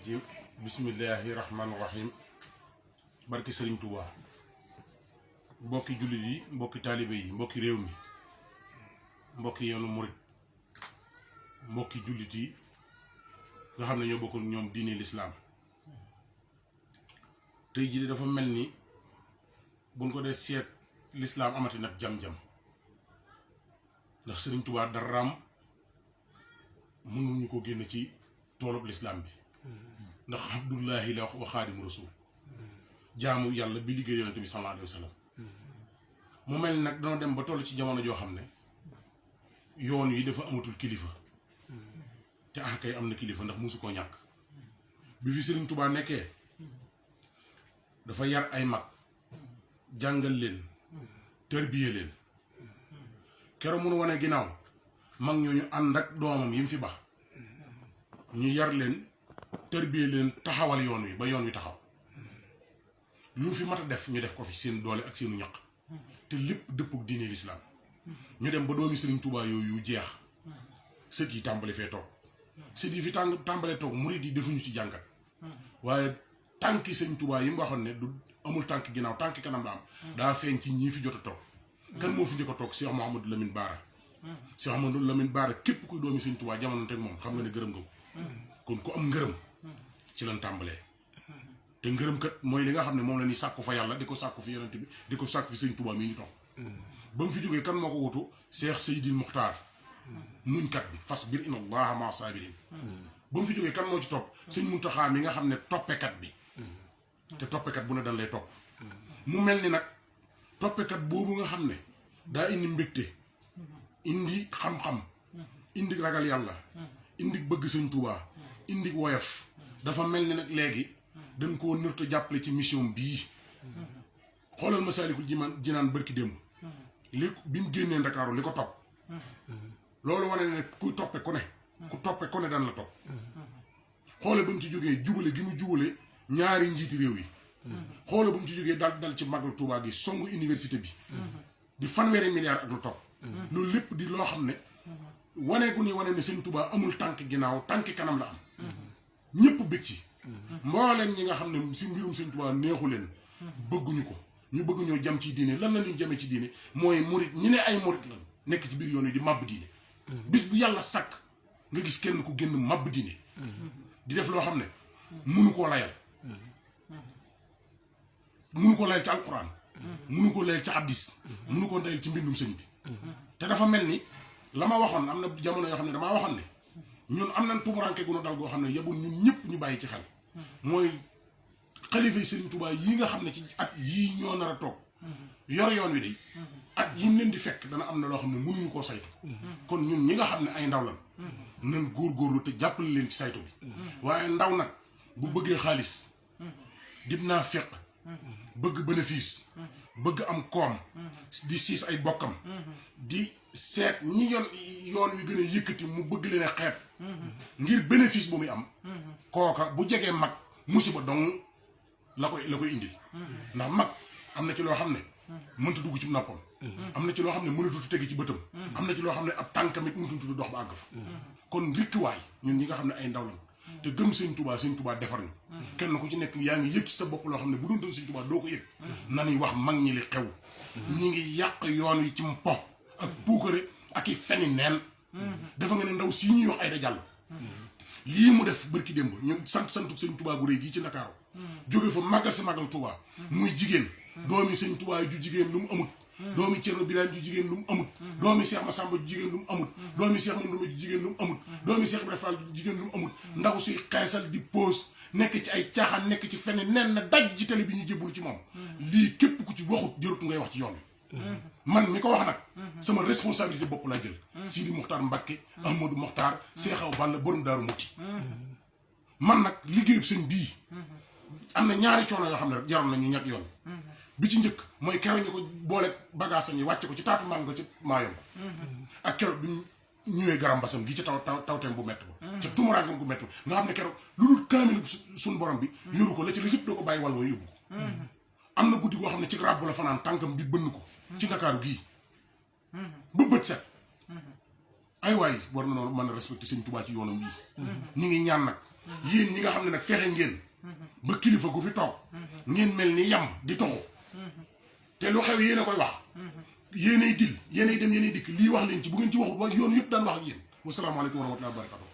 rajim bismillahi rahmaani rahim barki Sëriñ Tuubaa mbokki jullit yi mbokki taalibe yi mbokki réew mi mbokki yoonu murit mbokki jullit yi nga xam ne ñoo bokkul ñoom diine lislaam tey jii dafa mel ni buñ ko dee seet lislaam amati nag jam-jam ndax Sëriñ Tuubaa daraam mënuñu ko génn ci toolub lislaam bi ndax abdullahi la wa xaadimu rasul jaamu yàlla bi liggéey yonente bi sallallahu alayhi wa sallam mu mel ni nag dana dem ba toll ci jamono joo xam ne yoon yi dafa amatul kilifa te kay am na kilifa ndax musu koo ñàkk bi fi Sëriñ Tuubaa nekkee dafa yar ay mag jàngal leen tërbiye leen keroog mun wane ginnaaw mag ñooñu ànd ak doomam yi mu fi ba ñu yar leen tërbiye leen taxawal yoon wi ba yoon wi taxaw lu fi mat a def ñu def ko fi seen doole ak seenu ñaq te lépp dëppug diine lislaam ñu dem ba doomi Sëriñ Tuubaa yooyu jeex sët yi tàmbali fee toog sët yi fi tàmbalee toog murid yi defuñu ci jàngat waaye tànki Sëriñ Tuubaa yi mu waxoon ne du amul tànk ginnaaw tànk kanam la am daa feeñ ci ñii fi jot a toog kan moo fi njëkk a toog Cheikh Mouhamadou Lamine Bara Cheikh Mouhamadou Lamine Bara képp kuy doomi Sëriñ Tuubaa jamono teg moom xam nga ne gërëm nga ko kon ku am ngërëm ci lan tàmbalee te ngërëm kat mooy li nga xam ne moom la ñuy sàkku fa yàlla di ko sàkku fi yonent bi di ko sàkku fi Sëriñ Tuubaa mii ñu toog ba mu fi jógee kan moo ko wutu Cheikh Seydil Muxtaar muñkat bi fas bir inna allaha maa sabirin ba mu fi jógee kan moo ci topp Sëriñ Muntaxaa mi nga xam ne toppekat bi te toppekat bu ne dañ lay topp mu mel ni nag toppekat boobu nga xam ne daa indi mbégte indi xam-xam indi ragal yàlla indi bëgg Sëriñ Tuubaa indi woyof dafa mel ni nag léegi dañ koo nërta jàppale ci mission bii xoolal Masaalikul Jinaan bërki démb li bi mu génnee Ndakaaru li ko topp loolu wane ne ku toppe ku ne ku toppe ku ne daan la topp xoolal ba mu ci jógee jubale gi mu jubale ñaari njiiti réew yi xoolal ba mu ci jógee dal ci Magal Tuubaa gi songu université bi di fanweeri milliards ak lu topp loolu lépp di loo xam ne wane gu ni wane ne Sëriñ Tuubaa amul tànk ginnaaw tànk kanam la am ñëpp bëgg ci mbooleem ñi nga xam ne si mbirum Sëriñ Tuubaa neexu leen bëgguñu ko ñu bëgg ñoo jam ci diine lan la ñuy jame ci diine mooy murit ñi ne ay murit lan nekk ci biir yoon yi di màbb diine bis bu yàlla sàkk nga gis kenn ku génn màbb diine di def loo xam ne munu koo layal munu ko layal ci alquran munu ko layal ci addis munu ko layal ci mbindum sëñ bi te dafa mel ni la ma waxoon am na jamono yoo xam ne damaa waxoon ne ñun am nañ tumuranke gu nu dal goo xam ne yebul ñun ñëpp ñu bàyyi ci xel mooy xalifa yi Sëriñ Tuubaa yi nga xam ne ci at yii ñoo nar a toog yor yoon wi de at yi mu leen di fekk dana am na loo xam ne mënuñu koo saytu kon ñun ñi nga xam ne ay ndaw lan nan góorgóorlu te jàppale leen ci saytu bi waaye ndaw nag bu bëggee xaalis dib naa fekk bëgg bénéfice bëgg am koom di siis ay bokkam di seet ñi yoon wi gën a yëkkati mu bëgg leen a xeeb ngir bénéfice bu muy am kooka bu jegee mag musiba dong la koy indil ndax mag am na ci loo xam ne mënta dugg ci noppam am na ci loo xam ne mënatutu tegi ci bëtam am na ci loo xam ne ab tànkamit mënatutu dox ba àgg fa kon rikkiwaay ñun ñi nga xam ne ay ndaw lañ te gëm Sëriñ Tuubaa defar ñu kenn ku ci nekk yaa ngi yëg ci sa bopp loo xam ne bu doon Sëriñ Tuubaa doo ko yëg nanuy wax mag ñi li xew ñi ngi yàq yoon wi ci mpo ak puukare ak i feni neen dafa nga ne ndaw si ñuy wax Aïda Diallo lii mu def bërki démb ñu santu Sëriñ Tuubaa gu rëy gii ci Ndakaaru jóge fa màggal sa màggal Tuubaa muy jigéen doomi Sëriñ Tuubaa ju jigéen lu mu amut doomi Cerno Birahim ju jigéen lu mu amut doomi Seex Masamba ju jigéen lu mu amut doomi Seex Mandumbe ju jigéen lu mu amut doomi Seex Ibra Fall ju jigéen lu mu amut ndaw suy xeesal di pose nekk ci ay caaxaan nekk ci fenn nen na daj ci télé bi ñu jébbalu ci moom lii képp ku ci waxut jërut ngay wax ci yoon wi man mi ko wax nag sama responsabilité bopp laa jël Sidi Muxtaar Mbàkke Ahmadou Muxtaar Seexaw Balla borom Daaru Muti man nag liggéeyub sëñ bii am na ñaari coono yoo xam ne jaroon na ñu ñett yoon bi ci njëkk mooy keroog ñu ko boole bagage yi wàcce ko ci taatu mango ci maayom ak keroog bi ñëwee garam basam gi ci tawteem bu mett ba ca tumuraangam bu mett ba nga xam ne keroog lu dul kaamil suñu borom bi yoru ko la ci la yëpp doo ko bàyyi wal wa yóbbu ko am na guddi goo xam ne ci ràbb la fanaan tànkam bi bënn ko ci Ndakaaru gii ba bët set ay waay war na noonu mën a respecté Sëriñ Tuubaa ci yoonam bii ñu ngi ñaan nag yéen ñi nga xam ne nag fexe ngeen ba kilifa gu fi toog ngeen mel ni yam di toxu te lu xew yéen a koy wax yéenay dil yéenay dem yéenay dikk lii wax leen ci bu ngeen ci waxut yoon yëpp daan wax ak yéen wasalaamaaleykum wa rahmatulah wa barakatuh.